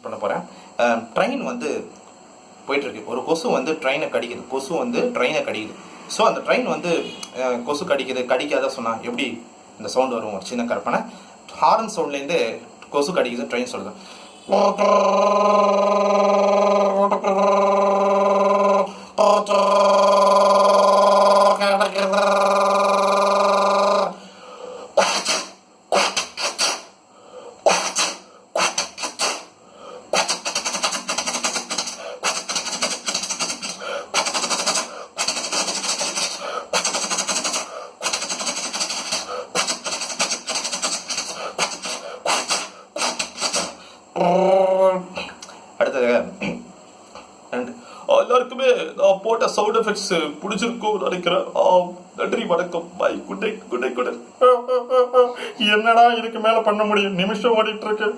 பண்ண போகிறேன். ட்ரெயின் வந்து போயிட்டுருக்கு. ஒரு கொசு வந்து ட்ரெயினை கடிக்குது. கொசு வந்து ட்ரெயினை கடிக்குது. ஸோ அந்த ட்ரெயின் வந்து கொசு கடிக்குது, கடிக்காத சொன்னால் எப்படி இந்த சவுண்ட் வரும்? ஒரு சின்ன கற்பனை. ஹார்ன் சவுண்ட்லேருந்து கொசு கடிக்குது ட்ரெயின் சொல்லுது. அடுத்தது எல்லாருக்குமே நான் போட்ட சவுண்ட் எஃபெக்ட்ஸ் பிடிச்சிருக்கும் நினைக்கிறேன். நன்றி, வணக்கம், bye, good night, good night, good night. என்னடா இதுக்கு மேல பண்ண முடியும்? நிமிஷம் ஓடிட்டு இருக்கு.